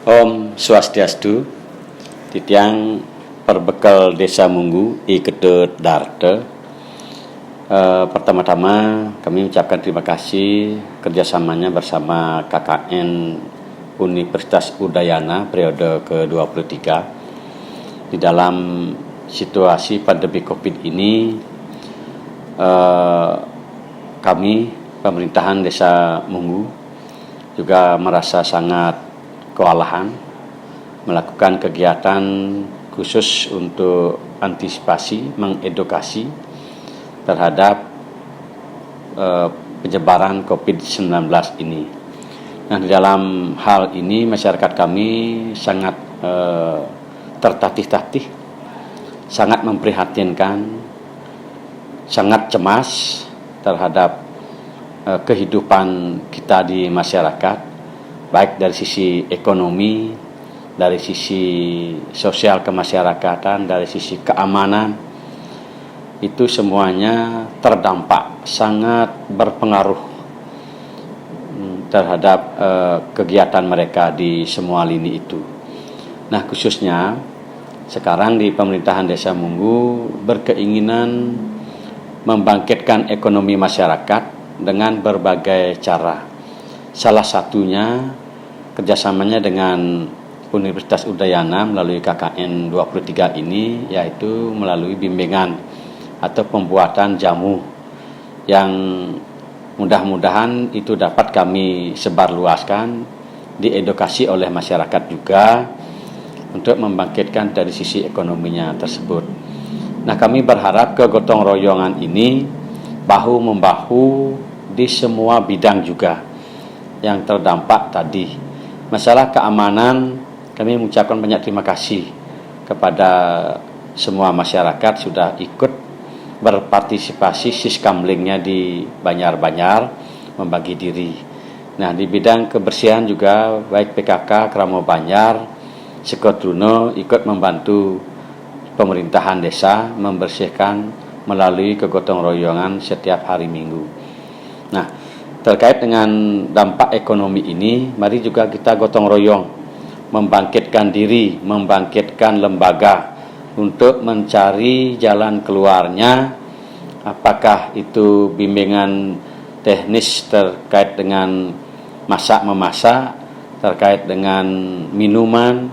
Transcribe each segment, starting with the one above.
Om Swastiastu, titiang perbekal Desa Munggu I Kedut Darte. Pertama-tama kami ucapkan terima kasih kerjasamanya bersama KKN Universitas Udayana periode ke-23 di dalam situasi pandemi COVID ini. Kami pemerintahan Desa Munggu juga merasa sangat kewalahan melakukan kegiatan khusus untuk antisipasi, mengedukasi terhadap penyebaran COVID-19 ini. Nah, di dalam hal ini masyarakat kami sangat tertatih-tatih, sangat memprihatinkan, sangat cemas terhadap kehidupan kita di masyarakat, baik dari sisi ekonomi, dari sisi sosial kemasyarakatan, dari sisi keamanan. Itu semuanya terdampak, sangat berpengaruh terhadap kegiatan mereka di semua lini itu. Nah, khususnya sekarang di pemerintahan Desa Munggu berkeinginan membangkitkan ekonomi masyarakat dengan berbagai cara. Salah satunya kerjasamanya dengan Universitas Udayana melalui KKN 23 ini, yaitu melalui bimbingan atau pembuatan jamu yang mudah-mudahan itu dapat kami sebarluaskan, diedukasi oleh masyarakat juga untuk membangkitkan dari sisi ekonominya tersebut. Nah, kami berharap kegotong royongan ini bahu-membahu di semua bidang juga yang terdampak tadi. Masalah keamanan, kami mengucapkan banyak terima kasih kepada semua masyarakat sudah ikut berpartisipasi siskamlingnya di Banjar-Banjar membagi diri. Nah, di bidang kebersihan juga baik PKK Kramo Banjar, Sekotruno ikut membantu pemerintahan desa membersihkan melalui kegotong royongan setiap hari Minggu. Nah, terkait dengan dampak ekonomi ini, mari juga kita gotong royong membangkitkan diri, membangkitkan lembaga untuk mencari jalan keluarnya. Apakah itu bimbingan teknis terkait dengan masak-memasak, terkait dengan minuman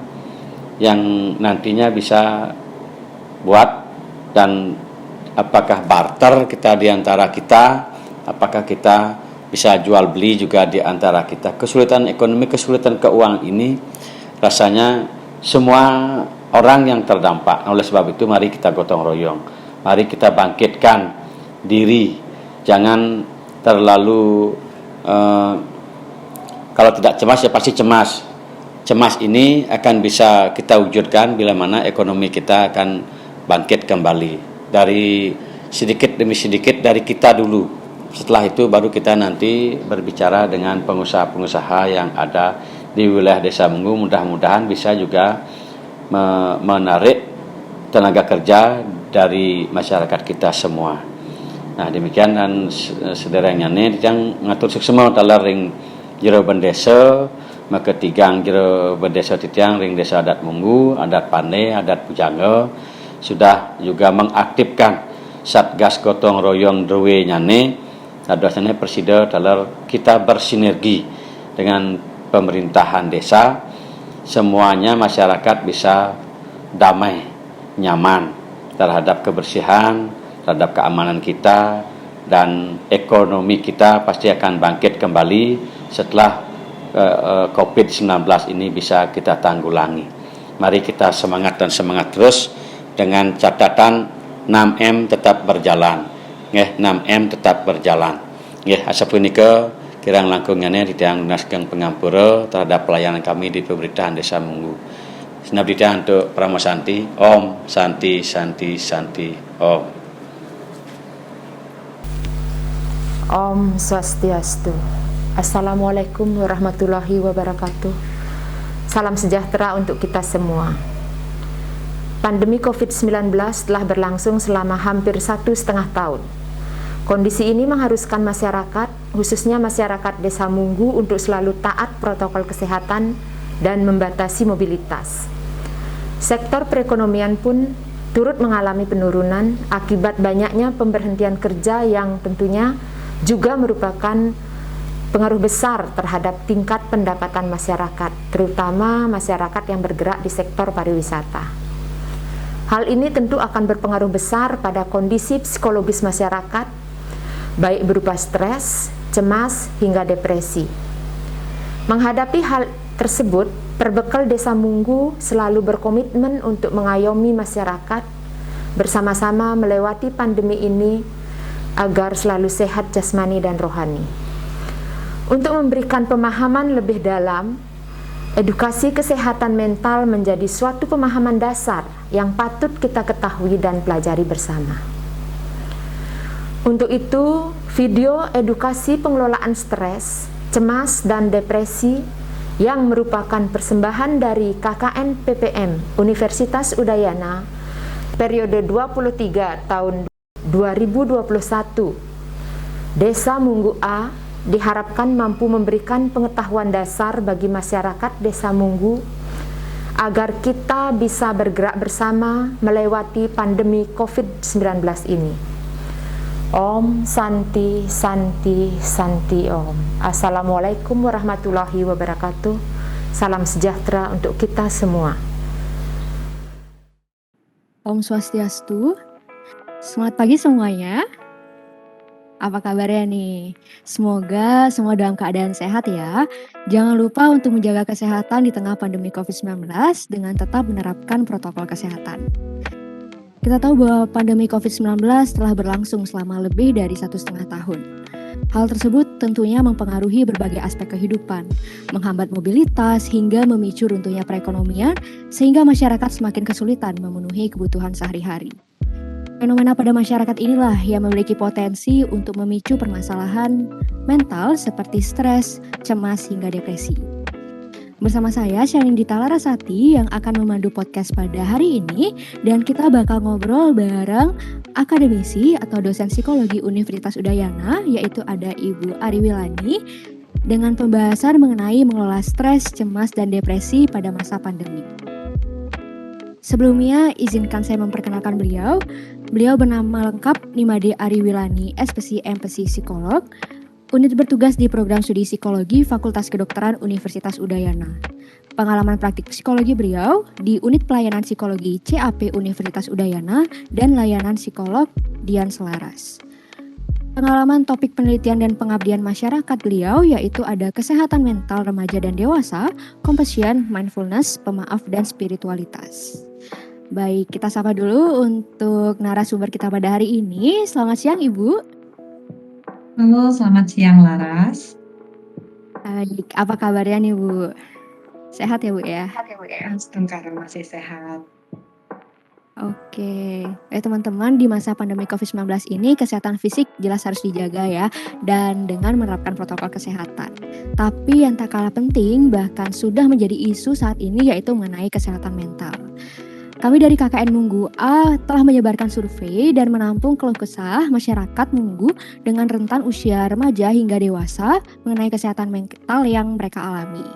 yang nantinya bisa buat, dan apakah barter kita di antara kita, apakah kita bisa jual beli juga di antara kita. Kesulitan ekonomi, kesulitan keuangan ini rasanya semua orang yang terdampak. Oleh sebab itu mari kita gotong royong, mari kita bangkitkan diri, jangan terlalu kalau tidak cemas ya pasti cemas. Cemas ini akan bisa kita wujudkan bila mana ekonomi kita akan bangkit kembali dari sedikit demi sedikit dari kita dulu. Setelah itu baru kita nanti berbicara dengan pengusaha-pengusaha yang ada di wilayah Desa Munggu. Mudah-mudahan bisa juga menarik tenaga kerja dari masyarakat kita semua. Nah, demikian dan sederengnya nih yang ngatur semua dalam ring jero bendesa, maka tigang jero bendesa titiang ring desa adat Munggu, adat Pane, adat Pujangga sudah juga mengaktifkan Satgas Gotong Royong Drwe nyane. Adanya presida dalam kita bersinergi dengan pemerintahan desa, semuanya masyarakat bisa damai, nyaman terhadap kebersihan, terhadap keamanan kita, dan ekonomi kita pasti akan bangkit kembali setelah COVID-19 ini bisa kita tanggulangi. Mari kita semangat dan semangat terus dengan catatan 6M tetap berjalan. 6M tetap berjalan. Asapunika kirang langkungannya di tiang lunas kang pengampura terhadap pelayanan kami di pemerintahan Desa Munggu. Senabdita untuk Pramo Santi. Om Santi Santi Santi Om. Om Swastiastu. Assalamualaikum warahmatullahi wabarakatuh. Salam sejahtera untuk kita semua. Pandemi COVID-19 telah berlangsung selama hampir 1,5 tahun. Kondisi ini mengharuskan masyarakat, khususnya masyarakat Desa Munggu, untuk selalu taat protokol kesehatan dan membatasi mobilitas. Sektor perekonomian pun turut mengalami penurunan akibat banyaknya pemberhentian kerja yang tentunya juga merupakan pengaruh besar terhadap tingkat pendapatan masyarakat, terutama masyarakat yang bergerak di sektor pariwisata. Hal ini tentu akan berpengaruh besar pada kondisi psikologis masyarakat, baik berupa stres, cemas, hingga depresi. Menghadapi hal tersebut, Perbekal Desa Munggu selalu berkomitmen untuk mengayomi masyarakat bersama-sama melewati pandemi ini agar selalu sehat jasmani dan rohani. Untuk memberikan pemahaman lebih dalam, edukasi kesehatan mental menjadi suatu pemahaman dasar yang patut kita ketahui dan pelajari bersama. Untuk itu, video edukasi pengelolaan stres, cemas, dan depresi yang merupakan persembahan dari KKN PPM Universitas Udayana periode 23 tahun 2021, Desa Munggu A diharapkan mampu memberikan pengetahuan dasar bagi masyarakat Desa Munggu agar kita bisa bergerak bersama melewati pandemi COVID-19 ini. Om Santi Santi Santi Om. Assalamualaikum warahmatullahi wabarakatuh. Salam sejahtera untuk kita semua. Om Swastiastu. Selamat pagi semuanya. Apa kabarnya nih? Semoga semua dalam keadaan sehat ya. Jangan lupa untuk menjaga kesehatan di tengah pandemi COVID-19 dengan tetap menerapkan protokol kesehatan. Kita tahu bahwa pandemi COVID-19 telah berlangsung selama lebih dari 1,5 tahun. Hal tersebut tentunya mempengaruhi berbagai aspek kehidupan, menghambat mobilitas hingga memicu runtuhnya perekonomian sehingga masyarakat semakin kesulitan memenuhi kebutuhan sehari-hari. Fenomena pada masyarakat inilah yang memiliki potensi untuk memicu permasalahan mental seperti stres, cemas, hingga depresi. Bersama saya, Shalindita Larasati, yang akan memandu podcast pada hari ini, dan kita bakal ngobrol bareng akademisi atau dosen psikologi Universitas Udayana, yaitu ada Ibu Ari Wilani, dengan pembahasan mengenai mengelola stres, cemas, dan depresi pada masa pandemi. Sebelumnya, izinkan saya memperkenalkan beliau. Beliau bernama lengkap Nimade Ari Wilani, SPC MPC Psikolog, unit bertugas di program studi psikologi Fakultas Kedokteran Universitas Udayana. Pengalaman praktik psikologi beliau di unit pelayanan psikologi CAP Universitas Udayana dan layanan psikolog Dian Selaras. Pengalaman topik penelitian dan pengabdian masyarakat beliau yaitu ada kesehatan mental remaja dan dewasa, compassion, mindfulness, pemaaf, dan spiritualitas. Baik, kita sapa dulu untuk narasumber kita pada hari ini. Selamat siang, Ibu. Halo, selamat siang Laras. Baik, apa kabarnya nih, Bu? Sehat ya, Bu ya? Sekarang masih sehat. Oke, teman-teman, di masa pandemi COVID-19 ini kesehatan fisik jelas harus dijaga ya, dan dengan menerapkan protokol kesehatan. Tapi yang tak kalah penting bahkan sudah menjadi isu saat ini yaitu mengenai kesehatan mental. Kami dari KKN Munggu A telah menyebarkan survei dan menampung keluh kesah masyarakat Munggu dengan rentan usia remaja hingga dewasa mengenai kesehatan mental yang mereka alami.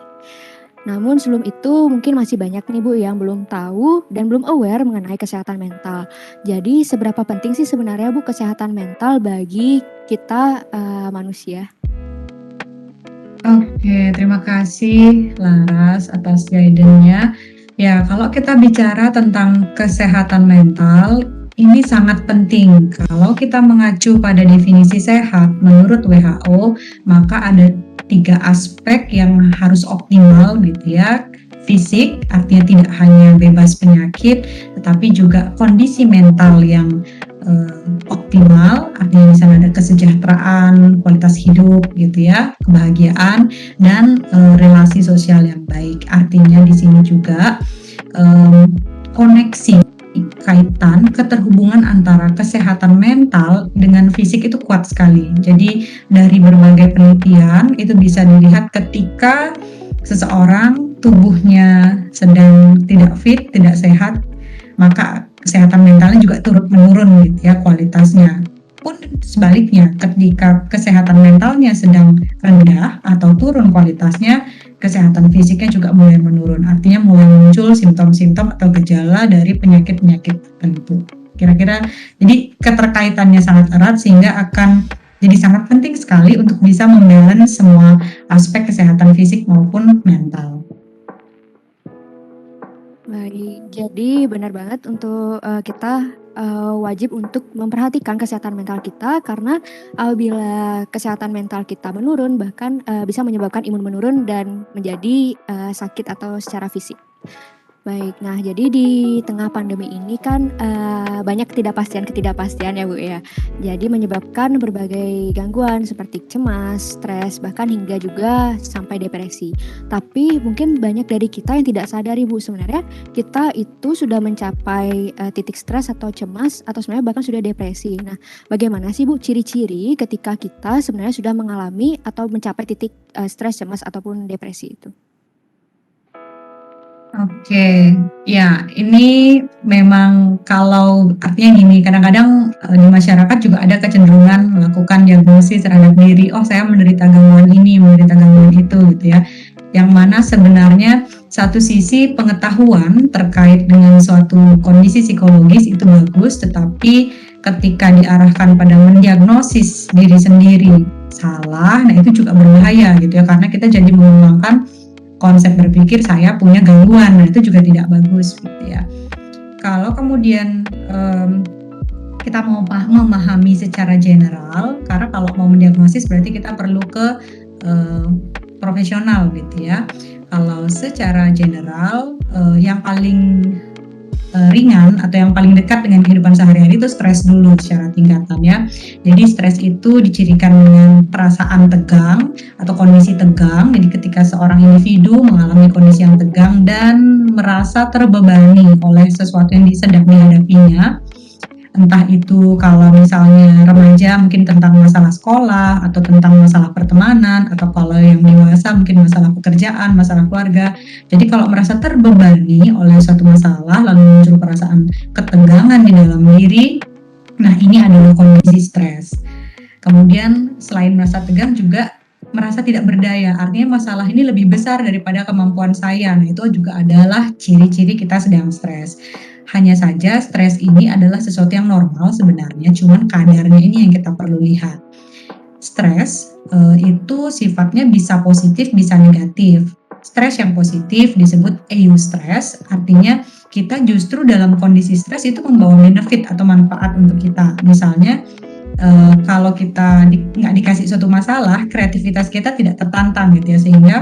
Namun sebelum itu mungkin masih banyak nih Bu yang belum tahu dan belum aware mengenai kesehatan mental. Jadi seberapa penting sih sebenarnya Bu kesehatan mental bagi kita manusia? Oke, terima kasih Laras atas guidance-nya. Ya, kalau kita bicara tentang kesehatan mental, ini sangat penting. Kalau kita mengacu pada definisi sehat menurut WHO, maka ada 3 aspek yang harus optimal gitu ya. Fisik, artinya tidak hanya bebas penyakit, tetapi juga kondisi mental yang optimal, artinya di sana ada kesejahteraan, kualitas hidup gitu ya, kebahagiaan, dan relasi sosial yang baik. Artinya di sini juga koneksi, kaitan, keterhubungan antara kesehatan mental dengan fisik itu kuat sekali. Jadi dari berbagai penelitian itu bisa dilihat ketika seseorang tubuhnya sedang tidak fit, tidak sehat, maka kesehatan mentalnya juga turut menurun gitu ya kualitasnya. Pun sebaliknya, ketika kesehatan mentalnya sedang rendah atau turun kualitasnya, kesehatan fisiknya juga mulai menurun. Artinya mulai muncul simptom-simptom atau gejala dari penyakit-penyakit tertentu. Kira-kira jadi keterkaitannya sangat erat sehingga akan jadi sangat penting sekali untuk bisa membalance semua aspek kesehatan fisik maupun mental. Baik, jadi benar banget untuk kita wajib untuk memperhatikan kesehatan mental kita karena apabila kesehatan mental kita menurun bahkan bisa menyebabkan imun menurun dan menjadi sakit atau secara fisik. Baik, nah jadi di tengah pandemi ini kan banyak ketidakpastian ya Bu ya. Jadi menyebabkan berbagai gangguan seperti cemas, stres, bahkan hingga juga sampai depresi. Tapi mungkin banyak dari kita yang tidak sadari Bu, sebenarnya kita itu sudah mencapai titik stres atau cemas atau sebenarnya bahkan sudah depresi. Nah, bagaimana sih Bu ciri-ciri ketika kita sebenarnya sudah mengalami atau mencapai titik stres, cemas ataupun depresi itu? Oke, ya ini memang kalau artinya gini, kadang-kadang di masyarakat juga ada kecenderungan melakukan diagnosis terhadap diri, oh saya menderita gangguan ini, menderita gangguan itu gitu ya. Yang mana sebenarnya satu sisi pengetahuan terkait dengan suatu kondisi psikologis itu bagus, tetapi ketika diarahkan pada mendiagnosis diri sendiri salah, nah itu juga berbahaya gitu ya, karena kita jadi mengembangkan konsep berpikir saya punya gangguan, nah itu juga tidak bagus gitu ya. Kalau kemudian kita mau memahami secara general, karena kalau mau mendiagnosis berarti kita perlu ke profesional gitu ya. Kalau secara general yang paling ringan atau yang paling dekat dengan kehidupan sehari-hari itu stres dulu secara tingkatan ya. Jadi stres itu dicirikan dengan perasaan tegang atau kondisi tegang. Jadi ketika seorang individu mengalami kondisi yang tegang dan merasa terbebani oleh sesuatu yang sedang dihadapinya, entah itu kalau misalnya remaja mungkin tentang masalah sekolah atau tentang masalah pertemanan, atau kalau yang dewasa mungkin masalah pekerjaan, masalah keluarga. Jadi kalau merasa terbebani oleh suatu masalah lalu muncul perasaan ketegangan di dalam diri, nah ini adalah kondisi stres. Kemudian selain merasa tegang juga merasa tidak berdaya, artinya masalah ini lebih besar daripada kemampuan saya. Nah itu juga adalah ciri-ciri kita sedang stres. Hanya saja stres ini adalah sesuatu yang normal sebenarnya, cuman kadarnya ini yang kita perlu lihat. Stres itu sifatnya bisa positif, bisa negatif. Stres yang positif disebut eustress, artinya kita justru dalam kondisi stres itu membawa benefit atau manfaat untuk kita. Misalnya kalau kita nggak dikasih suatu masalah, kreativitas kita tidak tertantang gitu ya, sehingga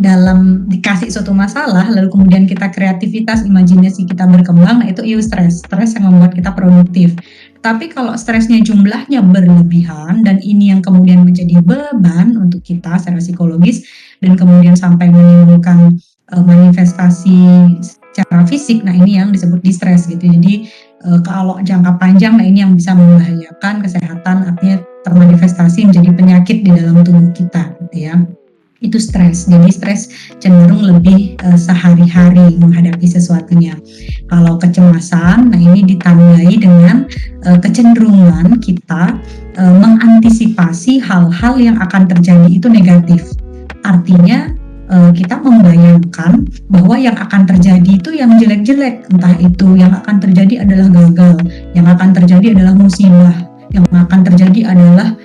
dalam dikasih suatu masalah lalu kemudian kita kreativitas, imajinasi kita berkembang, nah itu eustress, stres yang membuat kita produktif. Tapi kalau stresnya jumlahnya berlebihan dan ini yang kemudian menjadi beban untuk kita secara psikologis dan kemudian sampai menimbulkan manifestasi secara fisik, nah ini yang disebut distress gitu. Jadi kalau jangka panjang, nah ini yang bisa membahayakan kesehatan, artinya termanifestasi menjadi penyakit di dalam tubuh kita gitu ya. Itu stres. Jadi stres cenderung lebih sehari-hari menghadapi sesuatunya. Kalau kecemasan, nah ini ditandai dengan kecenderungan kita mengantisipasi hal-hal yang akan terjadi itu negatif. Artinya kita membayangkan bahwa yang akan terjadi itu yang jelek-jelek, entah itu yang akan terjadi adalah gagal, yang akan terjadi adalah musibah, yang akan terjadi adalah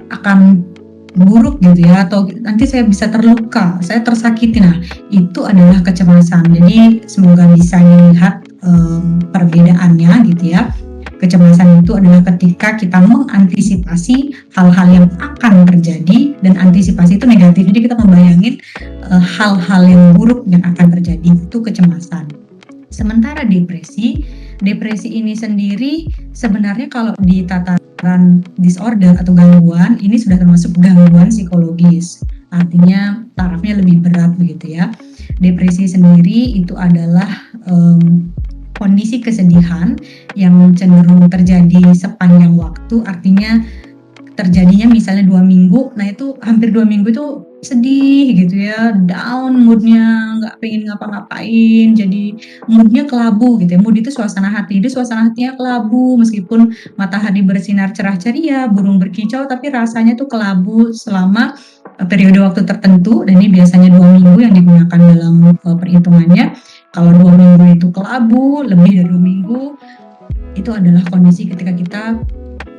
akan buruk gitu ya, atau nanti saya bisa terluka, saya tersakiti. Nah itu adalah kecemasan. Jadi semoga bisa dilihat perbedaannya gitu ya. Kecemasan itu adalah ketika kita mengantisipasi hal-hal yang akan terjadi, dan antisipasi itu negatif, jadi kita membayangin hal-hal yang buruk yang akan terjadi, itu kecemasan. Sementara depresi ini sendiri sebenarnya kalau di tataran disorder atau gangguan, ini sudah termasuk gangguan psikologis, artinya tarafnya lebih berat begitu ya. Depresi sendiri itu adalah kondisi kesedihan yang cenderung terjadi sepanjang waktu, artinya terjadinya misalnya 2 minggu, nah itu hampir 2 minggu itu sedih gitu ya, down moodnya, nggak nggak pengen ngapa-ngapain, jadi moodnya kelabu gitu ya. Mood itu suasana hati, jadi suasana hatinya kelabu meskipun matahari bersinar cerah ceria, burung berkicau, tapi rasanya tuh kelabu selama periode waktu tertentu, dan ini biasanya 2 minggu yang digunakan dalam perhitungannya. Kalau 2 minggu itu kelabu, lebih dari 2 minggu, itu adalah kondisi ketika kita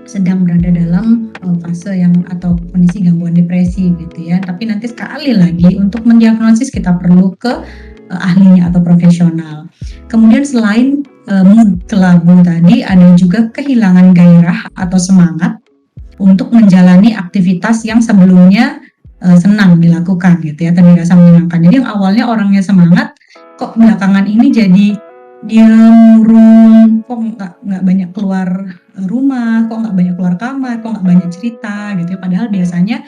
sedang berada dalam fase yang atau kondisi gangguan depresi gitu ya. Tapi nanti sekali lagi untuk mendiagnosis kita perlu ke ahlinya atau profesional. Kemudian selain mood kelabu tadi, ada juga kehilangan gairah atau semangat untuk menjalani aktivitas yang sebelumnya senang dilakukan gitu ya, tadi rasa menyenangkan. Jadi yang awalnya orangnya semangat, kok belakangan ini jadi dia murung, kok nggak banyak keluar rumah, kok nggak banyak keluar kamar, kok nggak banyak cerita gitu ya. Padahal biasanya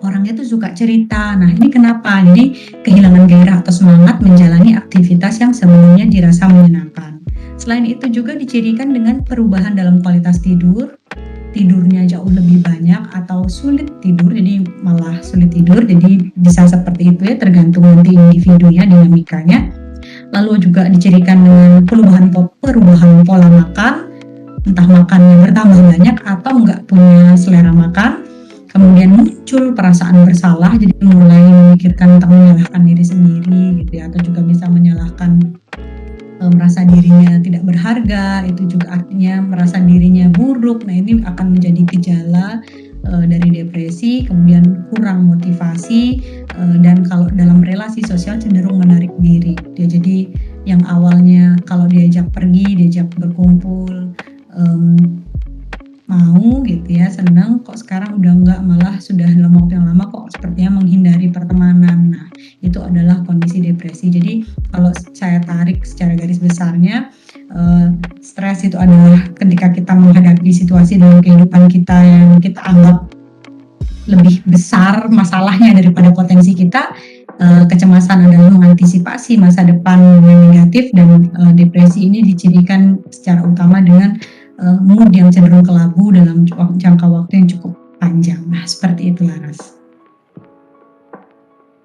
orangnya tuh suka cerita. Nah ini kenapa? Jadi kehilangan gairah atau semangat menjalani aktivitas yang sebelumnya dirasa menyenangkan. Selain itu juga dicirikan dengan perubahan dalam kualitas tidur, tidurnya jauh lebih banyak atau sulit tidur, jadi malah sulit tidur. Jadi bisa seperti itu ya, tergantung nanti individunya, dinamikanya. Lalu juga dicirikan dengan perubahan pola makan, entah makannya bertambah banyak atau nggak punya selera makan. Kemudian muncul perasaan bersalah, jadi mulai memikirkan tentang menyalahkan diri sendiri gitu ya, atau juga bisa menyalahkan merasa dirinya tidak berharga, itu juga artinya merasa dirinya buruk. Nah ini akan menjadi gejala dari depresi. Kemudian kurang motivasi, dan kalau dalam relasi sosial cenderung menarik diri. Dia jadi yang awalnya kalau diajak pergi, diajak berkumpul, mau gitu ya, senang, kok sekarang udah enggak, malah sudah dalam waktu yang lama kok sepertinya menghindari pertemanan. Nah itu adalah kondisi depresi. Jadi kalau saya tarik secara garis besarnya, stres itu adalah ketika kita menghadapi situasi dalam kehidupan kita yang kita anggap lebih besar masalahnya daripada potensi kita. Kecemasan adalah mengantisipasi masa depan yang negatif, dan depresi ini dicirikan secara utama dengan mood yang cenderung kelabu dalam jangka waktu yang cukup panjang. Nah seperti itu Laras.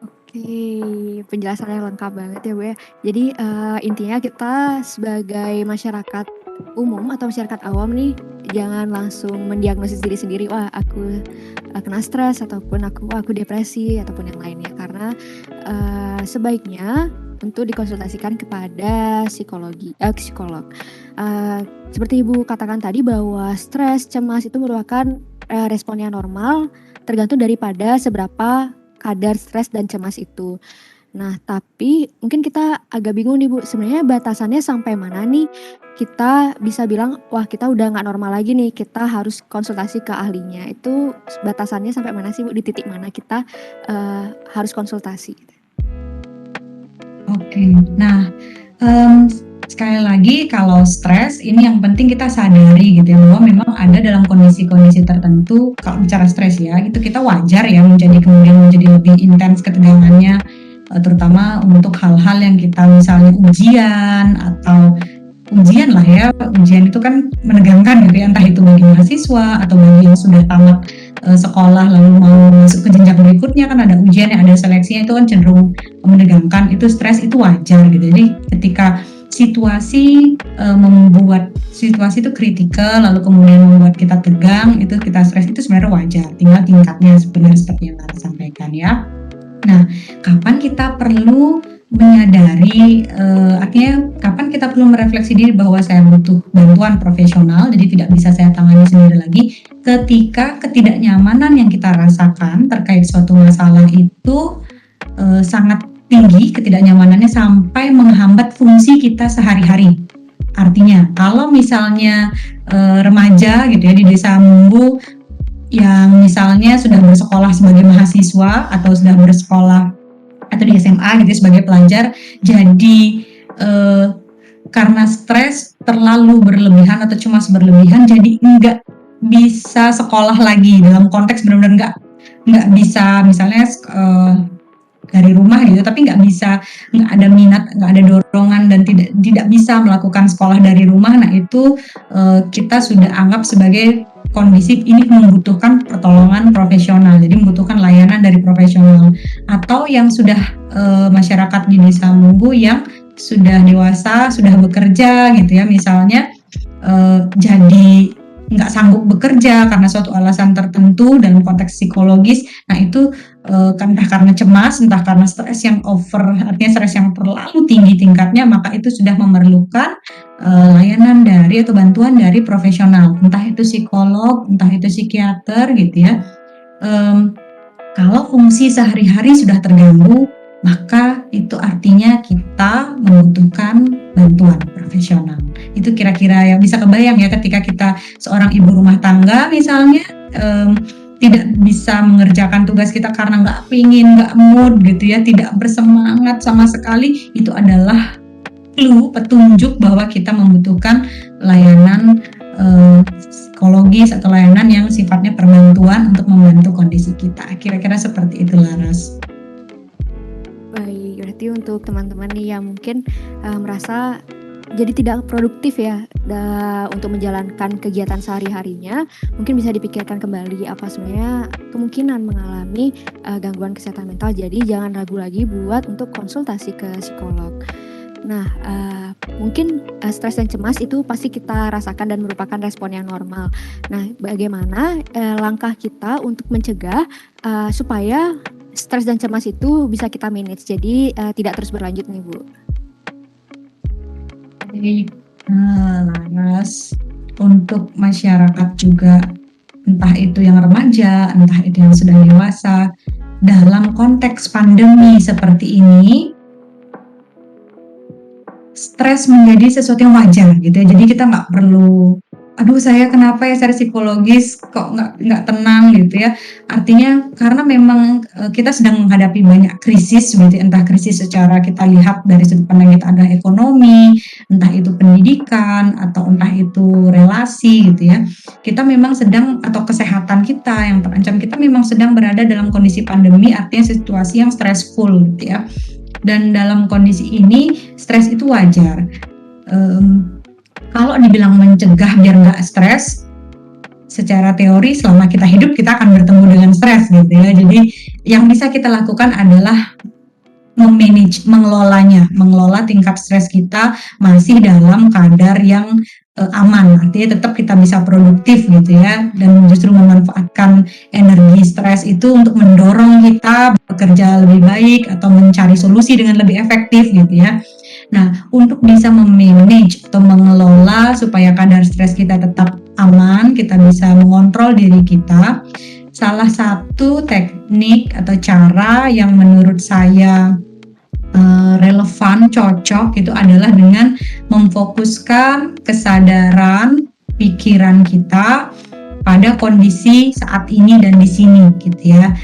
Oke, penjelasannya lengkap banget ya Bu ya. Jadi intinya kita sebagai masyarakat umum atau masyarakat awam nih, jangan langsung mendiagnosis diri sendiri, wah aku kena stres, ataupun aku depresi, ataupun yang lainnya. Karena sebaiknya untuk dikonsultasikan kepada psikolog. Seperti Ibu katakan tadi bahwa stres, cemas itu merupakan responnya normal, tergantung daripada seberapa kadar stres dan cemas itu. Nah, tapi mungkin kita agak bingung nih Bu, sebenarnya batasannya sampai mana nih kita bisa bilang, wah kita udah nggak normal lagi nih, kita harus konsultasi ke ahlinya. Itu batasannya sampai mana sih Bu, di titik mana kita harus konsultasi? Oke, nah sekali lagi kalau stres ini yang penting kita sadari gitu ya, bahwa memang ada dalam kondisi-kondisi tertentu. Kalau bicara stres ya, itu kita wajar ya kemudian menjadi lebih intens ketegangannya, terutama untuk hal-hal yang kita misalnya ujian atau ujian lah ya. Ujian itu kan menegangkan gitu ya, entah itu bagi mahasiswa atau bagi yang sudah tamat sekolah lalu mau masuk ke jenjang berikutnya, kan ada ujian yang ada seleksinya, itu kan cenderung menegangkan. Itu stres, itu wajar gitu. Jadi ketika situasi membuat situasi itu kritikal lalu kemudian membuat kita tegang, itu kita stres, itu sebenarnya wajar, tinggal tingkatnya sebenarnya seperti yang Lara sampaikan ya. Nah, kapan kita perlu menyadari, artinya kapan kita perlu merefleksi diri bahwa saya butuh bantuan profesional, jadi tidak bisa saya tangani sendiri lagi. Ketika ketidaknyamanan yang kita rasakan terkait suatu masalah itu sangat tinggi, ketidaknyamanannya sampai menghambat fungsi kita sehari-hari. Artinya kalau misalnya remaja gitu ya di Desa Munggu yang misalnya sudah bersekolah sebagai mahasiswa atau sudah bersekolah atau di SMA gitu sebagai pelajar, jadi karena stres terlalu berlebihan atau cemas berlebihan, jadi nggak bisa sekolah lagi, dalam konteks benar-benar nggak bisa misalnya dari rumah gitu, tapi nggak ada minat, nggak ada dorongan, dan tidak bisa melakukan sekolah dari rumah. Nah itu kita sudah anggap sebagai kondisi ini membutuhkan pertolongan profesional, jadi membutuhkan layanan dari profesional, atau yang sudah masyarakat di Desa Munggu yang sudah dewasa, sudah bekerja gitu ya, misalnya jadi nggak sanggup bekerja karena suatu alasan tertentu dalam konteks psikologis. Nah itu entah karena cemas, entah karena stres yang over, artinya stres yang terlalu tinggi tingkatnya, maka itu sudah memerlukan layanan dari atau bantuan dari profesional, entah itu psikolog, entah itu psikiater gitu ya. Kalau fungsi sehari-hari sudah terganggu, maka itu artinya kita membutuhkan bantuan profesional. Itu kira-kira yang bisa kebayang ya, ketika kita seorang ibu rumah tangga misalnya tidak bisa mengerjakan tugas kita karena nggak pingin, nggak mood gitu ya, tidak bersemangat sama sekali, itu adalah clue, petunjuk bahwa kita membutuhkan layanan psikologis atau layanan yang sifatnya perbantuan untuk membantu kondisi kita. Kira-kira seperti itu, Laras. Baik, berarti untuk teman-teman nih yang mungkin merasa jadi tidak produktif ya untuk menjalankan kegiatan sehari-harinya, mungkin bisa dipikirkan kembali apa sebenarnya kemungkinan mengalami gangguan kesehatan mental. Jadi jangan ragu lagi buat untuk konsultasi ke psikolog. Nah, mungkin stres dan cemas itu pasti kita rasakan dan merupakan respon yang normal. Nah, bagaimana langkah kita untuk mencegah supaya stres dan cemas itu bisa kita manage, jadi tidak terus berlanjut nih Bu. Laras, untuk masyarakat juga, entah itu yang remaja, entah itu yang sudah dewasa, dalam konteks pandemi seperti ini, stres menjadi sesuatu yang wajar gitu ya. Jadi kita nggak perlu, aduh saya kenapa ya secara psikologis kok nggak tenang gitu ya. Artinya karena memang kita sedang menghadapi banyak krisis gitu, entah krisis secara kita lihat dari sudut pandang kita ada ekonomi, entah itu pendidikan, atau entah itu relasi gitu ya. Kita memang sedang, atau kesehatan kita yang terancam, kita memang sedang berada dalam kondisi pandemi, artinya situasi yang stressful gitu ya. Dan dalam kondisi ini stres itu wajar. Kalau dibilang mencegah biar nggak stres, secara teori selama kita hidup kita akan bertemu dengan stres gitu ya. Jadi yang bisa kita lakukan adalah memanage, mengelola tingkat stres kita masih dalam kadar yang aman, artinya tetap kita bisa produktif gitu ya, dan justru memanfaatkan energi stres itu untuk mendorong kita bekerja lebih baik atau mencari solusi dengan lebih efektif gitu ya. Nah, untuk bisa memanage atau mengelola supaya kadar stres kita tetap aman, kita bisa mengontrol diri kita, salah satu teknik atau cara yang menurut saya relevan, cocok, itu adalah dengan memfokuskan kesadaran pikiran kita pada kondisi saat ini dan di sini gitu ya.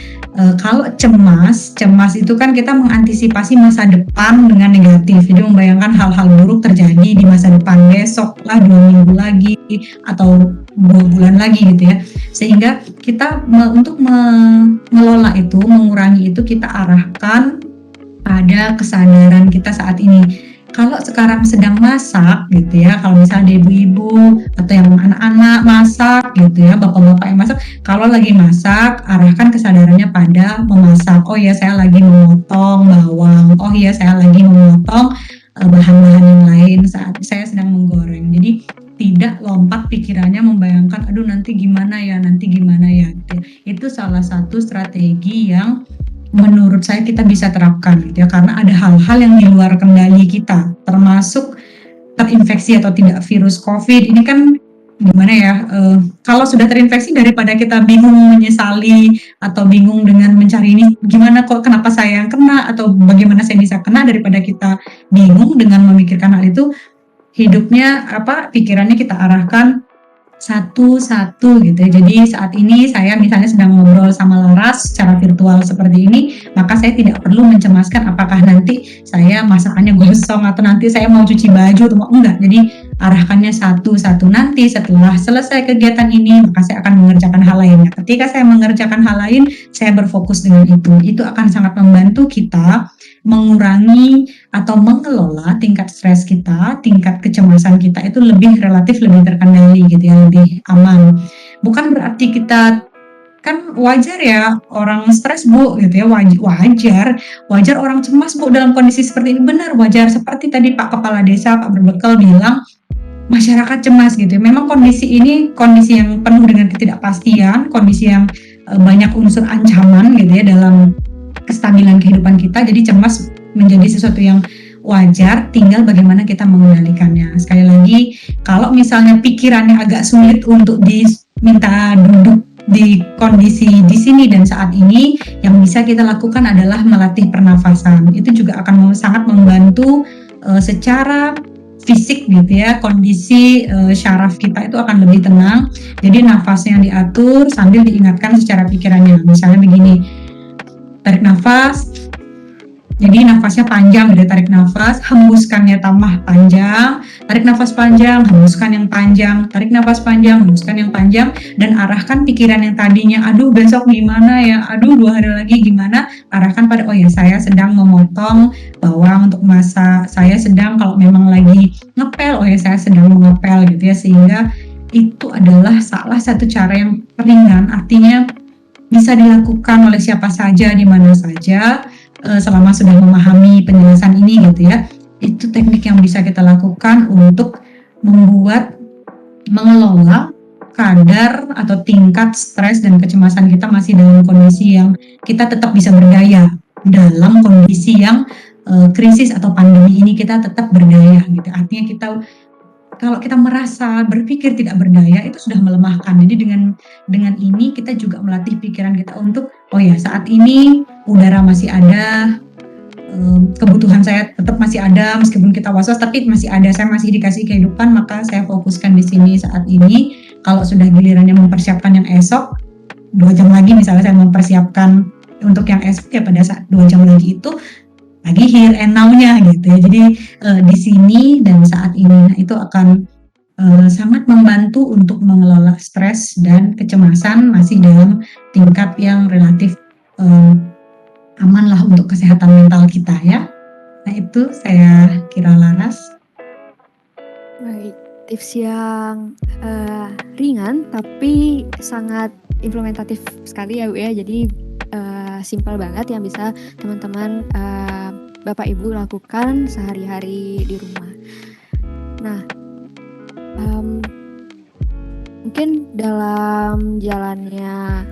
Kalau cemas itu kan kita mengantisipasi masa depan dengan negatif, jadi membayangkan hal-hal buruk terjadi di masa depan, besok lah, 2 minggu lagi, atau 2 bulan lagi gitu ya. Sehingga kita untuk mengelola itu, mengurangi itu, kita arahkan pada kesadaran kita saat ini. Kalau sekarang sedang masak gitu ya, kalau misalnya ibu-ibu atau yang anak-anak masak gitu ya, bapak-bapak yang masak, kalau lagi masak arahkan kesadarannya pada memasak. Oh ya, saya lagi memotong bawang, oh ya saya lagi memotong bahan-bahan yang lain saat saya sedang menggoreng. Jadi tidak lompat pikirannya membayangkan aduh nanti gimana ya gitu. Itu salah satu strategi yang menurut saya kita bisa terapkan gitu ya, karena ada hal-hal yang di luar kendali kita, termasuk terinfeksi atau tidak virus COVID. Ini kan gimana ya, kalau sudah terinfeksi daripada kita bingung menyesali atau bingung dengan mencari ini gimana kok kenapa saya yang kena atau bagaimana saya bisa kena, daripada kita bingung dengan memikirkan hal itu, hidupnya pikirannya kita arahkan satu-satu gitu ya. Jadi saat ini saya misalnya sedang ngobrol sama Laras secara virtual seperti ini, maka saya tidak perlu mencemaskan apakah nanti saya masakannya gosong atau nanti saya mau cuci baju atau mau enggak. Jadi arahkannya satu-satu. Nanti setelah selesai kegiatan ini maka saya akan mengerjakan hal lainnya. Ketika saya mengerjakan hal lain, saya berfokus dengan itu. Itu akan sangat membantu kita mengurangi atau mengelola tingkat stres kita, tingkat kecemasan kita itu relatif lebih terkendali gitu ya, lebih aman. bukan berarti kita kan wajar ya orang stres Bu gitu ya, wajar orang cemas Bu dalam kondisi seperti ini, benar wajar, seperti tadi Pak Kepala Desa Pak Berbekal bilang masyarakat cemas gitu. Memang kondisi ini kondisi yang penuh dengan ketidakpastian, kondisi yang banyak unsur ancaman gitu ya dalam kestabilan kehidupan kita, jadi cemas menjadi sesuatu yang wajar, tinggal bagaimana kita mengendalikannya. Sekali lagi, kalau misalnya pikirannya agak sulit untuk diminta duduk di kondisi di sini dan saat ini, yang bisa kita lakukan adalah melatih pernafasan. Itu juga akan sangat membantu secara fisik gitu ya, kondisi syaraf kita itu akan lebih tenang. Jadi nafasnya diatur sambil diingatkan secara pikirannya. Misalnya begini, tarik nafas, jadi nafasnya panjang, udah tarik nafas, hembuskannya tambah panjang, tarik nafas panjang, hembuskan yang panjang, tarik nafas panjang, hembuskan yang panjang, dan arahkan pikiran yang tadinya, aduh besok gimana ya, aduh 2 hari lagi gimana, arahkan pada, oh ya saya sedang memotong bawang untuk masak, saya sedang kalau memang lagi ngepel, oh ya saya sedang mengepel gitu ya, sehingga itu adalah salah satu cara yang ringan, artinya bisa dilakukan oleh siapa saja, di mana saja, selama sudah memahami penjelasan ini gitu ya. Itu teknik yang bisa kita lakukan untuk mengelola kadar atau tingkat stres dan kecemasan kita masih dalam kondisi yang kita tetap bisa berdaya. Dalam kondisi yang krisis atau pandemi ini kita tetap berdaya gitu. Artinya kalau kita merasa berpikir tidak berdaya, itu sudah melemahkan. Jadi dengan ini kita juga melatih pikiran kita untuk, oh ya saat ini udara masih ada, kebutuhan saya tetap masih ada, meskipun kita was-was tapi masih ada, saya masih dikasih kehidupan, maka saya fokuskan di sini saat ini. Kalau sudah gilirannya mempersiapkan yang esok, 2 jam lagi misalnya saya mempersiapkan untuk yang esok, ya pada saat 2 jam lagi itu lagi here and now-nya gitu ya. Jadi di sini dan saat ini, nah itu akan sangat membantu untuk mengelola stres dan kecemasan masih dalam tingkat yang relatif aman lah untuk kesehatan mental kita ya. Nah itu saya kira Laras. Baik, tips yang ringan tapi sangat implementatif sekali ya Bu ya. Jadi simpel banget yang bisa teman-teman Bapak Ibu lakukan sehari-hari di rumah. Nah, mungkin dalam jalannya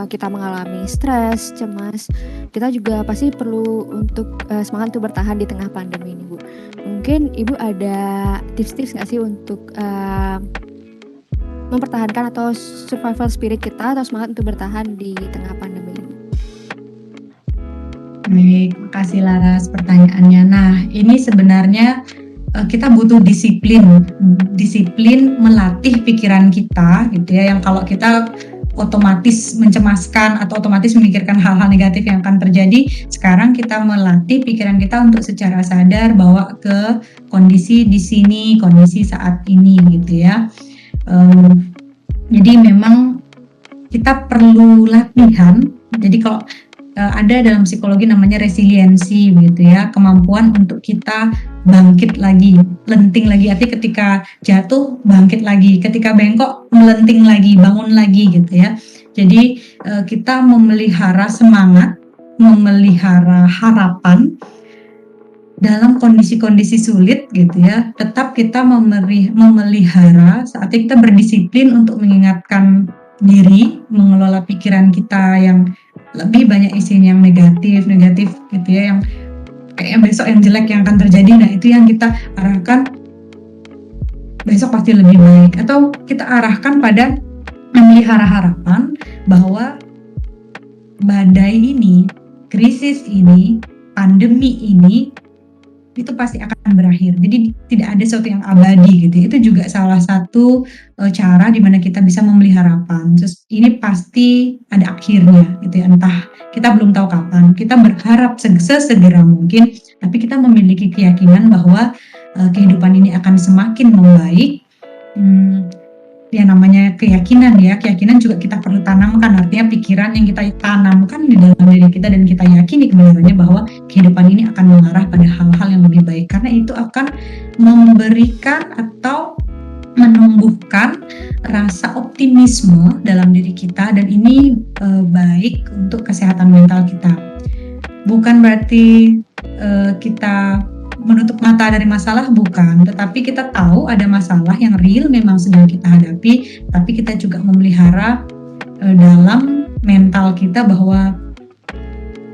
kita mengalami stres, cemas, kita juga pasti perlu untuk semangat untuk bertahan di tengah pandemi ini Bu. Mungkin Ibu ada tips-tips nggak sih untuk mempertahankan atau survival spirit kita atau semangat untuk bertahan di tengah pandemi ini? Baik, makasih Laras pertanyaannya. Nah, ini sebenarnya kita butuh disiplin melatih pikiran kita gitu ya, yang kalau kita otomatis mencemaskan atau otomatis memikirkan hal-hal negatif yang akan terjadi, sekarang kita melatih pikiran kita untuk secara sadar bawa ke kondisi di sini, kondisi saat ini gitu ya. Jadi memang kita perlu latihan. Jadi kalau ada dalam psikologi namanya resiliensi gitu ya, kemampuan untuk kita bangkit lagi, lenting lagi, artinya ketika jatuh bangkit lagi, ketika bengkok melenting lagi, bangun lagi gitu ya. Jadi kita memelihara semangat, memelihara harapan dalam kondisi-kondisi sulit gitu ya. Tetap kita memelihara saatnya kita berdisiplin untuk mengingatkan diri, mengelola pikiran kita yang lebih banyak isinya yang negatif gitu ya, yang kayaknya besok yang jelek yang akan terjadi. Nah itu yang kita arahkan, besok pasti lebih baik, atau kita arahkan pada memelihara harapan bahwa badai ini, krisis ini, pandemi ini itu pasti akan berakhir. Jadi tidak ada sesuatu yang abadi gitu. Itu juga salah satu cara di mana kita bisa memelihara harapan. Terus ini pasti ada akhirnya gitu ya. Entah kita belum tahu kapan. Kita berharap sesegera mungkin, tapi kita memiliki keyakinan bahwa kehidupan ini akan semakin membaik. Ya namanya keyakinan ya, keyakinan juga kita perlu tanamkan, artinya pikiran yang kita tanamkan di dalam diri kita dan kita yakini kebenarannya bahwa kehidupan ini akan mengarah pada hal-hal yang lebih baik, karena itu akan memberikan atau menumbuhkan rasa optimisme dalam diri kita, dan ini baik untuk kesehatan mental kita. Bukan berarti kita menutup mata dari masalah, bukan, tetapi kita tahu ada masalah yang real memang sedang kita hadapi, tapi kita juga memelihara dalam mental kita bahwa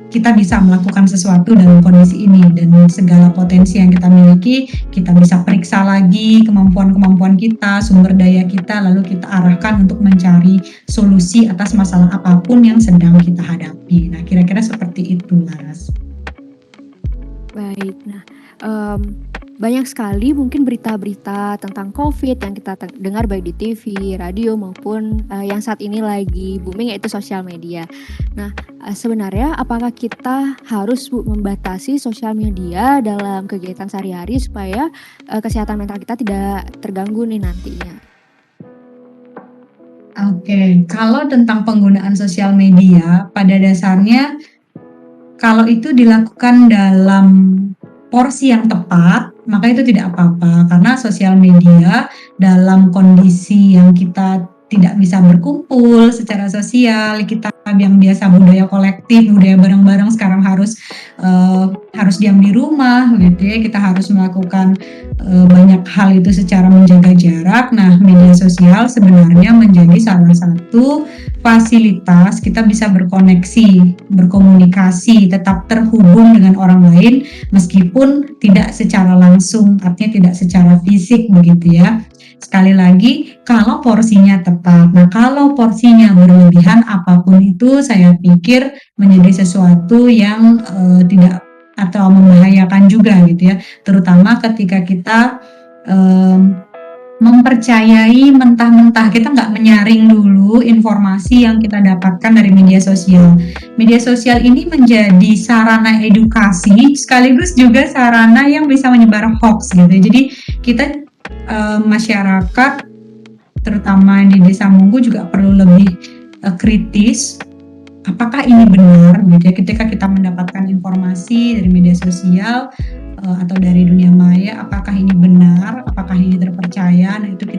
kita bisa melakukan sesuatu dalam kondisi ini, dan segala potensi yang kita miliki kita bisa periksa lagi kemampuan-kemampuan kita, sumber daya kita, lalu kita arahkan untuk mencari solusi atas masalah apapun yang sedang kita hadapi. Nah, kira-kira seperti itu, Laras. Baik, nah banyak sekali mungkin berita-berita tentang COVID yang kita dengar baik di TV, radio maupun yang saat ini lagi booming yaitu sosial media. Nah, sebenarnya apakah kita harus membatasi sosial media dalam kegiatan sehari-hari supaya kesehatan mental kita tidak terganggu nih nantinya? Oke, kalau tentang penggunaan sosial media, pada dasarnya kalau itu dilakukan dalam porsi yang tepat, maka itu tidak apa-apa, karena sosial media dalam kondisi yang kita tidak bisa berkumpul secara sosial, kita yang biasa budaya kolektif, budaya bareng-bareng sekarang harus diam di rumah gitu ya, kita harus melakukan banyak hal itu secara menjaga jarak. Nah, media sosial sebenarnya menjadi salah satu fasilitas kita bisa berkoneksi, berkomunikasi, tetap terhubung dengan orang lain meskipun tidak secara langsung, artinya tidak secara fisik begitu ya. Sekali lagi, kalau porsinya tepat. Nah, kalau porsinya berlebihan apapun itu, saya pikir menjadi sesuatu yang tidak atau membahayakan juga gitu ya. Terutama ketika kita mempercayai mentah-mentah, kita nggak menyaring dulu informasi yang kita dapatkan dari media sosial. Media sosial ini menjadi sarana edukasi sekaligus juga sarana yang bisa menyebar hoax gitu. Jadi kita masyarakat terutama di Desa Munggu juga perlu lebih kritis. Apakah ini benar gitu ya, ketika kita mendapatkan informasi dari media sosial atau dari dunia maya, apakah ini benar, apakah ini terpercaya? Nah, itu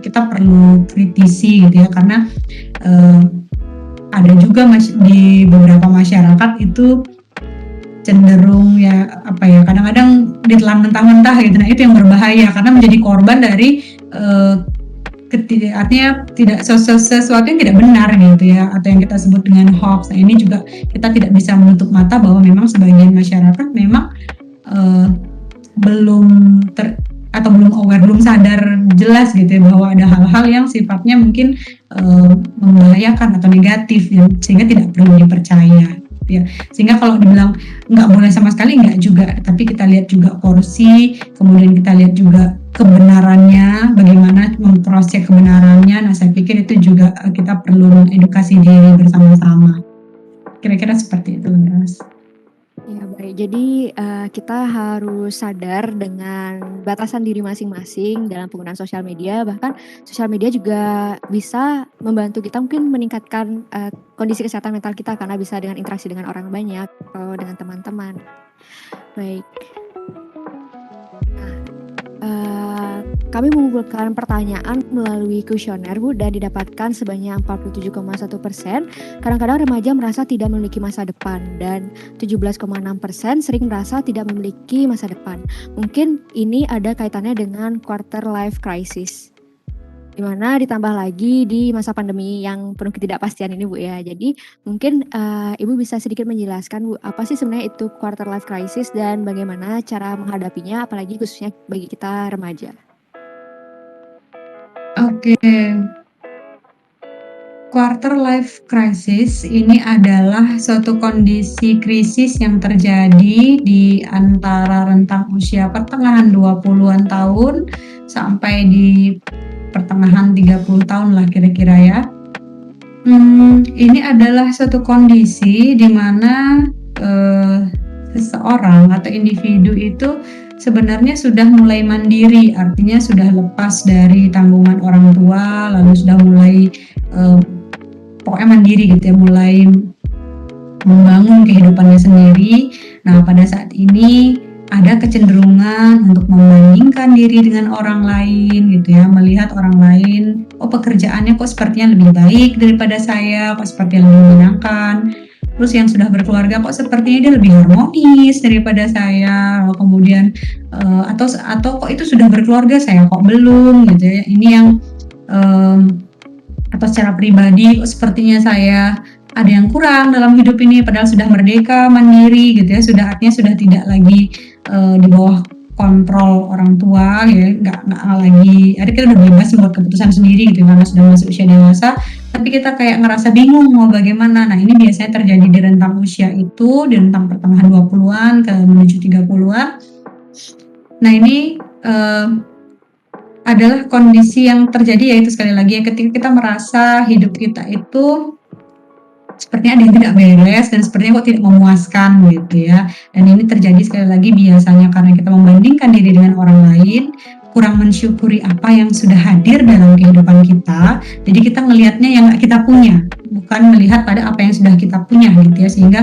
kita perlu kritisi gitu ya, karena ada juga di beberapa masyarakat itu cenderung kadang-kadang ditelan mentah-mentah gitu. Nah, itu yang berbahaya karena menjadi korban dari artinya tidak sesuatu yang tidak benar gitu ya, atau yang kita sebut dengan hoax. Nah, ini juga kita tidak bisa menutup mata bahwa memang sebagian masyarakat memang belum aware, belum sadar jelas gitu ya, bahwa ada hal-hal yang sifatnya mungkin membahayakan atau negatif ya, sehingga tidak perlu dipercaya ya. Sehingga kalau dibilang nggak boleh sama sekali, nggak juga, tapi kita lihat juga porsi, kemudian kita lihat juga kebenarannya, bagaimana memproses kebenarannya. Nah, saya pikir itu juga kita perlu mengedukasi diri bersama-sama. Kira-kira seperti itu, Mas. Ya, baik. Jadi kita harus sadar dengan batasan diri masing-masing dalam penggunaan sosial media. Bahkan sosial media juga bisa membantu kita mungkin meningkatkan kondisi kesehatan mental kita karena bisa dengan interaksi dengan orang banyak atau dengan teman-teman. Baik. Kami mengumpulkan pertanyaan melalui kuesioner, Bu, dan didapatkan sebanyak 47,1%. Kadang-kadang remaja merasa tidak memiliki masa depan, dan 17,6% sering merasa tidak memiliki masa depan. Mungkin ini ada kaitannya dengan quarter life crisis, di mana ditambah lagi di masa pandemi yang penuh ketidakpastian ini, Bu ya. Jadi mungkin Ibu bisa sedikit menjelaskan, Bu, apa sih sebenarnya itu quarter life crisis dan bagaimana cara menghadapinya, apalagi khususnya bagi kita remaja. Oke. Quarter life crisis ini adalah suatu kondisi krisis yang terjadi di antara rentang usia pertengahan 20-an tahun sampai di pertengahan 30 tahun lah kira-kira ya. Ini adalah suatu kondisi di mana seseorang atau individu itu sebenarnya sudah mulai mandiri, artinya sudah lepas dari tanggungan orang tua, lalu sudah mulai pokoknya mandiri gitu ya, mulai membangun kehidupannya sendiri. Nah, pada saat ini ada kecenderungan untuk membandingkan diri dengan orang lain gitu ya, melihat orang lain, oh pekerjaannya kok sepertinya lebih baik daripada saya, kok sepertinya lebih menyenangkan. Terus yang sudah berkeluarga kok sepertinya dia lebih harmonis daripada saya. Kemudian atau kok itu sudah berkeluarga, saya kok belum gitu ya. Ini yang atau secara pribadi kok sepertinya saya ada yang kurang dalam hidup ini, padahal sudah merdeka, mandiri gitu ya, artinya sudah tidak lagi di bawah kontrol orang tua ya, nggak lagi, ada kita udah bebas membuat keputusan sendiri gitu karena sudah masuk usia dewasa, tapi kita kayak ngerasa bingung mau bagaimana. Nah ini biasanya terjadi di rentang usia itu, di rentang pertengahan 20-an ke menuju 30-an. Nah ini adalah kondisi yang terjadi, yaitu sekali lagi ya, ketika kita merasa hidup kita itu sepertinya ada yang tidak beres dan sepertinya kok tidak memuaskan gitu ya. Dan ini terjadi sekali lagi biasanya karena kita membandingkan diri dengan orang lain, kurang mensyukuri apa yang sudah hadir dalam kehidupan kita. Jadi kita ngelihatnya yang kita punya, bukan melihat pada apa yang sudah kita punya gitu ya, sehingga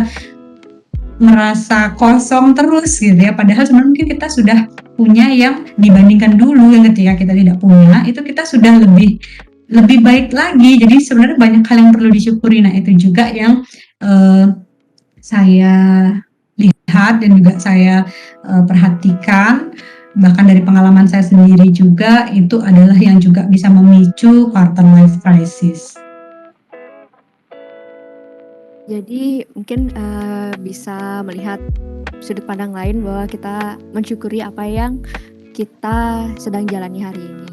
merasa kosong terus gitu ya. Padahal sebenarnya mungkin kita sudah punya yang dibandingkan dulu yang ketika kita tidak punya, itu kita sudah lebih baik lagi. Jadi sebenarnya banyak hal yang perlu disyukuri. Nah itu juga yang saya lihat dan juga saya perhatikan, bahkan dari pengalaman saya sendiri juga, itu adalah yang juga bisa memicu quarter life crisis. Jadi mungkin bisa melihat sudut pandang lain bahwa kita mensyukuri apa yang kita sedang jalani hari ini.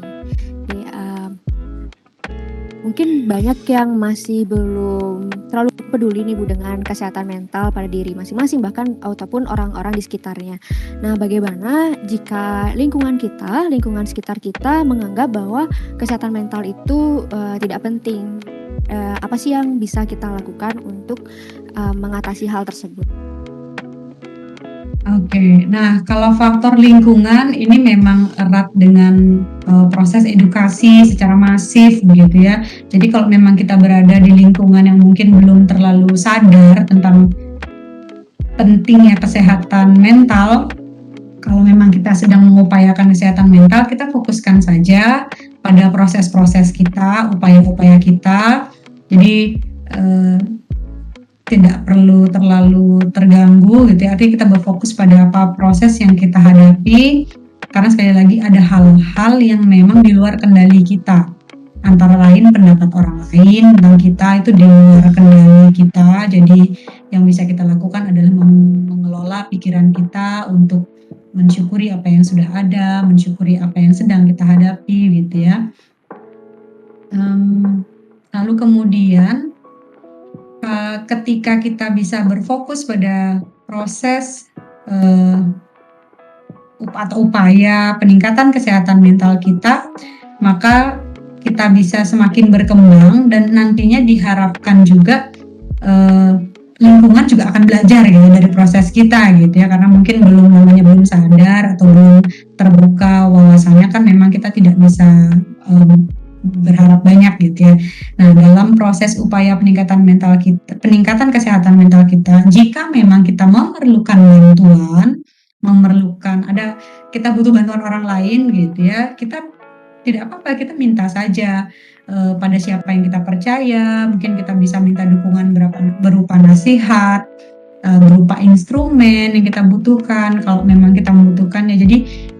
Jadi, mungkin banyak yang masih belum terlalu peduli nih Bu dengan kesehatan mental pada diri masing-masing, bahkan ataupun orang-orang di sekitarnya. Nah, bagaimana jika lingkungan sekitar kita menganggap bahwa kesehatan mental itu tidak penting? Apa sih yang bisa kita lakukan untuk mengatasi hal tersebut? Oke, nah kalau faktor lingkungan ini memang erat dengan proses edukasi secara masif begitu ya. Jadi kalau memang kita berada di lingkungan yang mungkin belum terlalu sadar tentang pentingnya kesehatan mental, kalau memang kita sedang mengupayakan kesehatan mental, kita fokuskan saja pada proses-proses kita, upaya-upaya kita. Jadi tidak perlu terlalu terganggu gitu ya. Artinya kita berfokus pada apa proses yang kita hadapi, karena sekali lagi ada hal-hal yang memang di luar kendali kita. Antara lain pendapat orang lain tentang kita itu di luar kendali kita. Jadi yang bisa kita lakukan adalah mengelola pikiran kita untuk mensyukuri apa yang sudah ada, mensyukuri apa yang sedang kita hadapi gitu ya. Lalu kemudian ketika kita bisa berfokus pada proses atau upaya peningkatan kesehatan mental kita, maka kita bisa semakin berkembang dan nantinya diharapkan juga lingkungan juga akan belajar gitu dari proses kita gitu ya, karena mungkin belum sadar atau belum terbuka wawasannya, kan memang kita tidak bisa berharap banyak gitu ya. Nah, dalam proses upaya peningkatan kesehatan mental kita, jika memang kita memerlukan bantuan, kita butuh bantuan orang lain gitu ya, kita tidak apa-apa, kita minta saja pada siapa yang kita percaya. Mungkin kita bisa minta dukungan berupa nasihat, berupa instrumen yang kita butuhkan kalau memang kita membutuhkannya. Jadi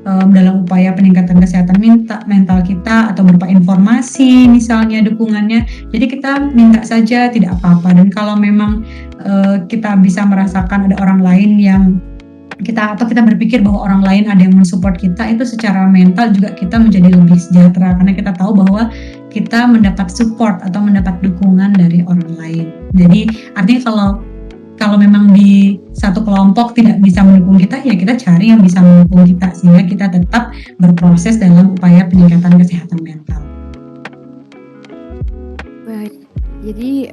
dalam upaya peningkatan kesehatan mental kita, atau berupa informasi misalnya dukungannya, jadi kita minta saja, tidak apa-apa. Dan kalau memang kita bisa merasakan ada orang lain yang kita berpikir bahwa orang lain ada yang mensupport kita, itu secara mental juga kita menjadi lebih sejahtera, karena kita tahu bahwa kita mendapat support atau mendapat dukungan dari orang lain. Jadi artinya kalau memang di satu kelompok tidak bisa mendukung kita, ya kita cari yang bisa mendukung kita, sehingga kita tetap berproses dalam upaya peningkatan kesehatan mental. Baik, jadi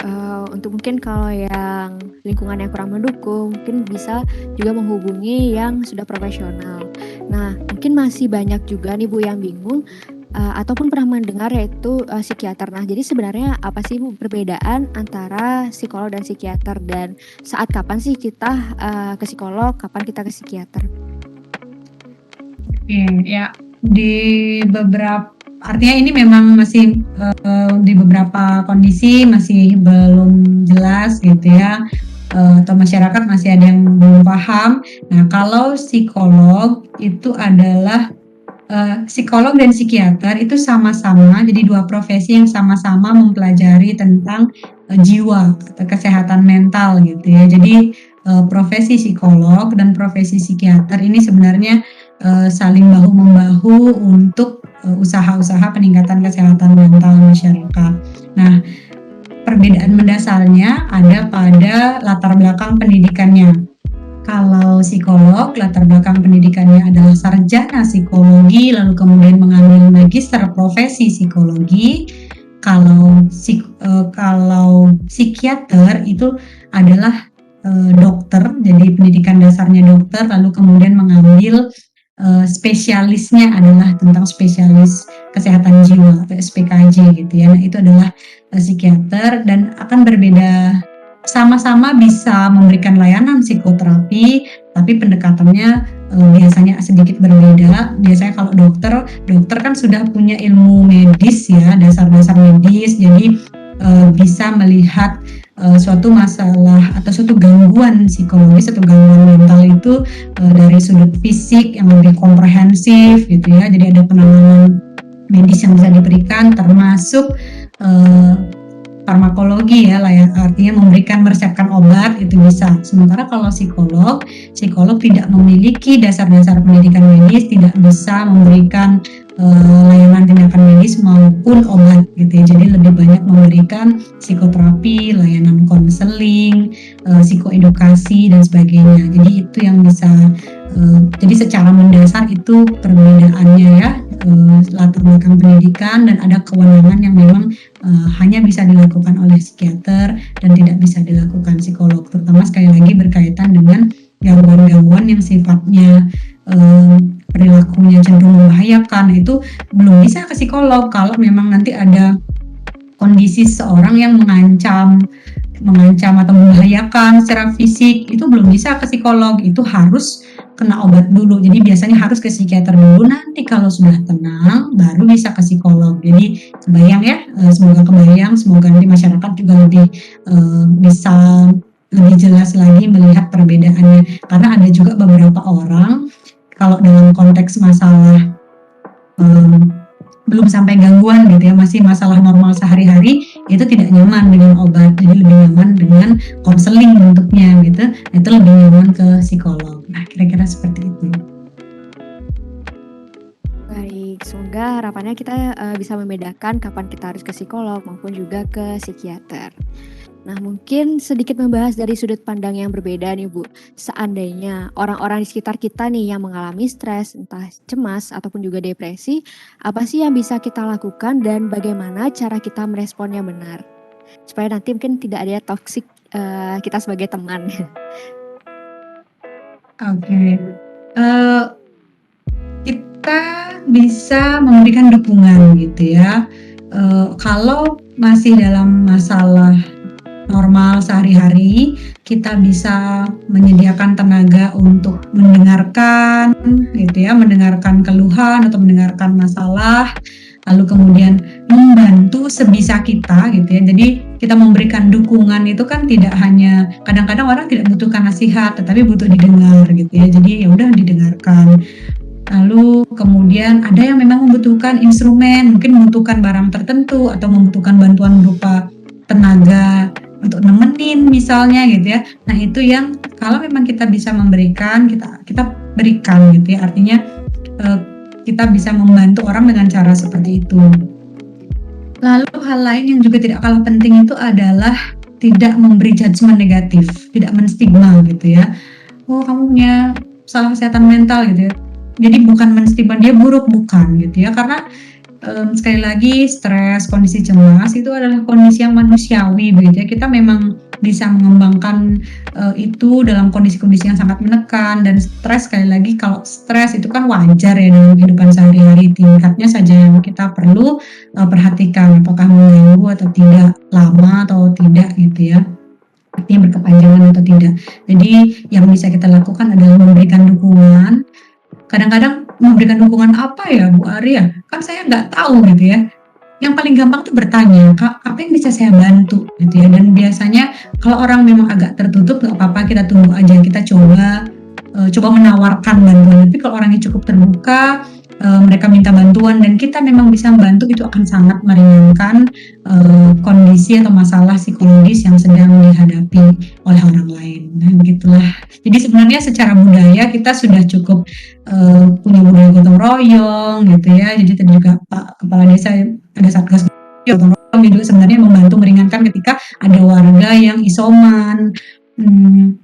untuk mungkin kalau yang lingkungan yang kurang mendukung, mungkin bisa juga menghubungi yang sudah profesional. Nah, mungkin masih banyak juga nih Bu yang bingung ataupun pernah mendengar, yaitu psikiater. Nah, jadi sebenarnya apa sih Bu perbedaan antara psikolog dan psikiater, dan saat kapan sih kita ke psikolog, kapan kita ke psikiater? Oke, ya di beberapa artinya ini memang masih di beberapa kondisi masih belum jelas gitu ya, atau masyarakat masih ada yang belum paham. Nah, kalau psikolog itu adalah psikolog dan psikiater itu sama-sama jadi dua profesi yang sama-sama mempelajari tentang jiwa atau kesehatan mental gitu ya. Jadi profesi psikolog dan profesi psikiater ini sebenarnya saling bahu-membahu untuk usaha-usaha peningkatan kesehatan mental masyarakat. Nah, perbedaan mendasarnya ada pada latar belakang pendidikannya. Kalau psikolog, latar belakang pendidikannya adalah sarjana psikologi, lalu kemudian mengambil magister profesi psikologi. Kalau psikiater itu adalah dokter, jadi pendidikan dasarnya dokter, lalu kemudian mengambil spesialisnya adalah tentang spesialis kesehatan jiwa atau SPKJ gitu ya. Nah, itu adalah psikiater dan akan berbeda, sama-sama bisa memberikan layanan psikoterapi, tapi pendekatannya biasanya sedikit berbeda. Biasanya kalau dokter kan sudah punya ilmu medis ya, dasar-dasar medis, jadi bisa melihat suatu masalah atau suatu gangguan psikologis atau gangguan mental itu dari sudut fisik yang lebih komprehensif gitu ya. Jadi ada penanganan medis yang bisa diberikan, termasuk farmakologi ya, artinya memberikan meresepkan obat itu bisa. Sementara kalau psikolog tidak memiliki dasar-dasar pendidikan medis, tidak bisa memberikan layanan tindakan medis maupun obat gitu ya. Jadi lebih banyak memberikan psikoterapi, layanan konseling, psikoedukasi dan sebagainya. Jadi itu yang bisa jadi secara mendasar itu perbedaannya ya, latar belakang pendidikan, dan ada kewenangan yang memang hanya bisa dilakukan oleh psikiater dan tidak bisa dilakukan psikolog, terutama sekali lagi berkaitan dengan gangguan-gangguan yang sifatnya perilakunya cenderung membahayakan. Itu belum bisa ke psikolog. Kalau memang nanti ada kondisi seorang yang mengancam atau membahayakan secara fisik, itu belum bisa ke psikolog, itu harus kena obat dulu. Jadi biasanya harus ke psikiater dulu, nanti kalau sudah tenang baru bisa ke psikolog. Jadi kebayang ya, semoga kebayang, semoga nanti masyarakat juga lebih bisa lebih jelas lagi melihat perbedaannya. Karena ada juga beberapa orang kalau dalam konteks masalah belum sampai gangguan gitu ya, masih masalah normal sehari-hari, itu tidak nyaman dengan obat, jadi lebih nyaman dengan konseling bentuknya gitu, itu lebih nyaman ke psikolog. Nah, kira-kira seperti itu. Baik, semoga harapannya kita bisa membedakan kapan kita harus ke psikolog maupun juga ke psikiater. Nah, mungkin sedikit membahas dari sudut pandang yang berbeda nih Bu. Seandainya orang-orang di sekitar kita nih yang mengalami stres, entah cemas ataupun juga depresi, apa sih yang bisa kita lakukan dan bagaimana cara kita meresponnya benar? Supaya nanti mungkin tidak ada toksik kita sebagai teman. Oke. Kita bisa memberikan dukungan gitu ya. Kalau masih dalam masalah normal sehari-hari, kita bisa menyediakan tenaga untuk mendengarkan gitu ya, mendengarkan keluhan atau mendengarkan masalah, lalu kemudian membantu sebisa kita gitu ya. Jadi kita memberikan dukungan itu kan tidak hanya, kadang-kadang orang tidak membutuhkan nasihat tetapi butuh didengar gitu ya. Jadi ya udah didengarkan. Lalu kemudian ada yang memang membutuhkan instrumen, mungkin membutuhkan barang tertentu atau membutuhkan bantuan berupa tenaga untuk nemenin misalnya gitu ya. Nah, itu yang kalau memang kita bisa memberikan, kita berikan gitu ya. Artinya kita bisa membantu orang dengan cara seperti itu. Lalu hal lain yang juga tidak kalah penting itu adalah tidak memberi judgement negatif, tidak menstigma gitu ya. Oh, kamu punya masalah kesehatan mental gitu ya. Jadi bukan menstigma dia buruk, bukan gitu ya. Karena sekali lagi stres, kondisi cemas itu adalah kondisi yang manusiawi begitu ya. Kita memang bisa mengembangkan itu dalam kondisi-kondisi yang sangat menekan, dan stres, sekali lagi kalau stres itu kan wajar ya dalam kehidupan sehari-hari, tingkatnya saja yang kita perlu perhatikan apakah mengganggu atau tidak, lama atau tidak gitu ya, artinya berkepanjangan atau tidak. Jadi yang bisa kita lakukan adalah memberikan dukungan. Kadang-kadang memberikan dukungan apa ya Bu Arya? Kan saya nggak tahu gitu ya. Yang paling gampang tuh bertanya, Kak, apa yang bisa saya bantu gitu ya. Dan biasanya kalau orang memang agak tertutup, nggak apa-apa, kita tunggu aja, kita coba menawarkan bantuan. Tapi kalau orangnya cukup terbuka, mereka minta bantuan dan kita memang bisa membantu, itu akan sangat meringankan kondisi atau masalah psikologis yang sedang dihadapi oleh orang lain. Nah, begitulah. Jadi sebenarnya secara budaya kita sudah cukup punya budaya gotong royong gitu ya. Jadi tadi juga Pak Kepala Desa ada satgas gotong royong yang juga sebenarnya membantu meringankan ketika ada warga yang isoman,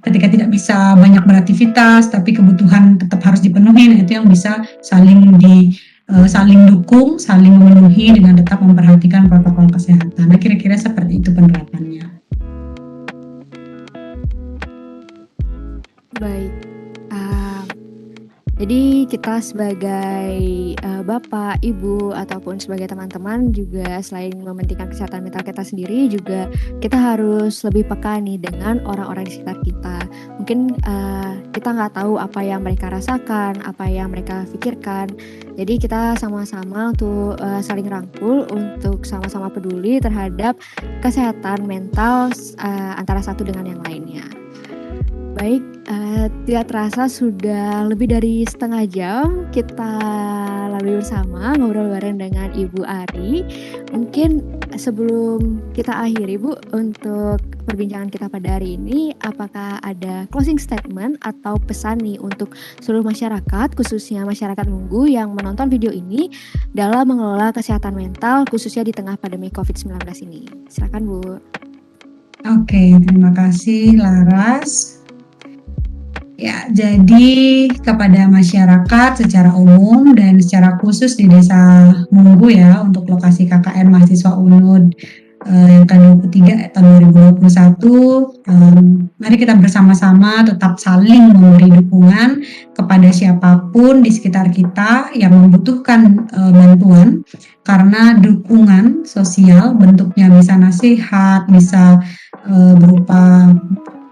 ketika tidak bisa banyak beraktivitas tapi kebutuhan tetap harus dipenuhi. Nah, itu yang bisa saling dukung, saling memenuhi dengan tetap memperhatikan protokol kesehatan. Nah, kira-kira seperti itu penerapannya. Baik. Jadi kita sebagai bapak, ibu, ataupun sebagai teman-teman juga selain mementingkan kesehatan mental kita sendiri, juga kita harus lebih peka nih dengan orang-orang di sekitar kita. Mungkin kita nggak tahu apa yang mereka rasakan, apa yang mereka pikirkan. Jadi kita sama-sama untuk saling rangkul untuk sama-sama peduli terhadap kesehatan mental antara satu dengan yang lainnya. Baik, tidak terasa sudah lebih dari setengah jam kita lalui bersama ngobrol bareng dengan Ibu Ari. Mungkin sebelum kita akhiri Bu untuk perbincangan kita pada hari ini, apakah ada closing statement atau pesan nih untuk seluruh masyarakat, khususnya masyarakat Munggu yang menonton video ini dalam mengelola kesehatan mental khususnya di tengah pandemi COVID-19 ini? Silakan Bu. Oke, terima kasih Laras. Ya, jadi kepada masyarakat secara umum dan secara khusus di Desa Munggu ya, untuk lokasi KKN Mahasiswa UNUD yang ke-23 tahun 2021, mari kita bersama-sama tetap saling memberi dukungan kepada siapapun di sekitar kita yang membutuhkan bantuan, karena dukungan sosial bentuknya bisa nasihat, bisa berupa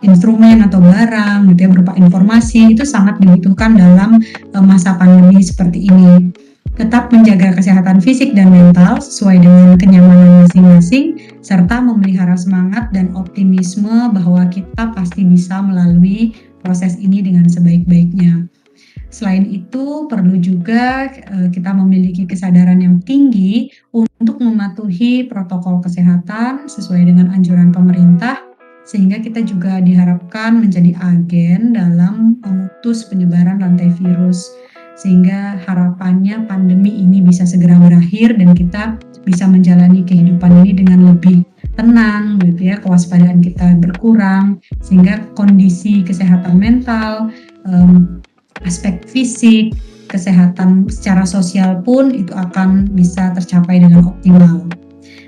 instrumen atau barang gitu ya, berupa informasi, itu sangat dibutuhkan dalam masa pandemi seperti ini. Tetap menjaga kesehatan fisik dan mental sesuai dengan kenyamanan masing-masing, serta memelihara semangat dan optimisme bahwa kita pasti bisa melalui proses ini dengan sebaik-baiknya. Selain itu, perlu juga kita memiliki kesadaran yang tinggi untuk mematuhi protokol kesehatan sesuai dengan anjuran pemerintah, sehingga kita juga diharapkan menjadi agen dalam memutus penyebaran rantai virus, sehingga harapannya pandemi ini bisa segera berakhir dan kita bisa menjalani kehidupan ini dengan lebih tenang gitu ya, kewaspadaan kita berkurang, sehingga kondisi kesehatan mental, aspek fisik, kesehatan secara sosial pun itu akan bisa tercapai dengan optimal.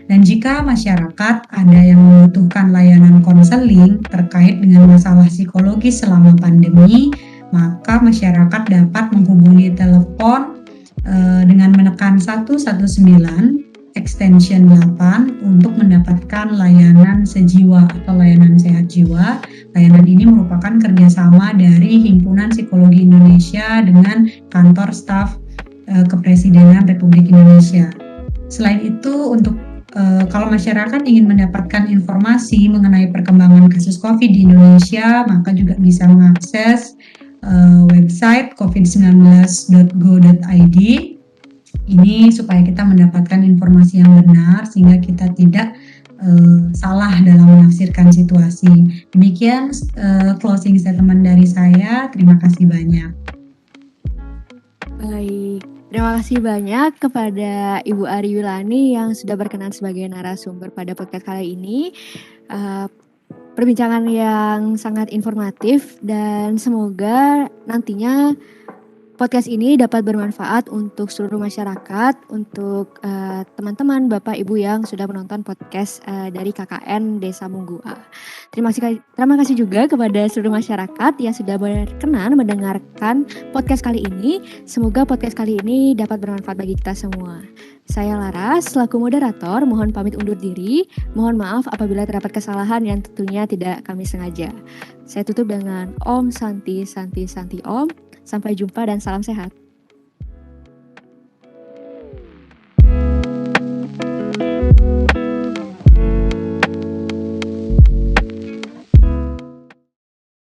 Dan jika masyarakat ada yang membutuhkan layanan konseling terkait dengan masalah psikologis selama pandemi, maka masyarakat dapat menghubungi telepon dengan menekan 119 extension 8 untuk mendapatkan layanan sejiwa atau layanan sehat jiwa. Layanan ini merupakan kerjasama dari Himpunan Psikologi Indonesia dengan kantor staf Kepresidenan Republik Indonesia. Selain itu, untuk kalau masyarakat ingin mendapatkan informasi mengenai perkembangan kasus COVID di Indonesia, maka juga bisa mengakses website covid19.go.id. Ini supaya kita mendapatkan informasi yang benar, sehingga kita tidak salah dalam menafsirkan situasi. Demikian closing statement dari saya. Terima kasih banyak. Baik. Terima kasih banyak kepada Ibu Ari Wilani yang sudah berkenan sebagai narasumber pada podcast kali ini. Perbincangan yang sangat informatif dan semoga nantinya podcast ini dapat bermanfaat untuk seluruh masyarakat, untuk teman-teman Bapak Ibu yang sudah menonton podcast dari KKN Desa Munggu A. Terima kasih juga kepada seluruh masyarakat yang sudah berkenan mendengarkan podcast kali ini. Semoga podcast kali ini dapat bermanfaat bagi kita semua. Saya Laras, selaku moderator, mohon pamit undur diri. Mohon maaf apabila terdapat kesalahan yang tentunya tidak kami sengaja. Saya tutup dengan Om Santi Santi Santi Om. Sampai jumpa dan salam sehat.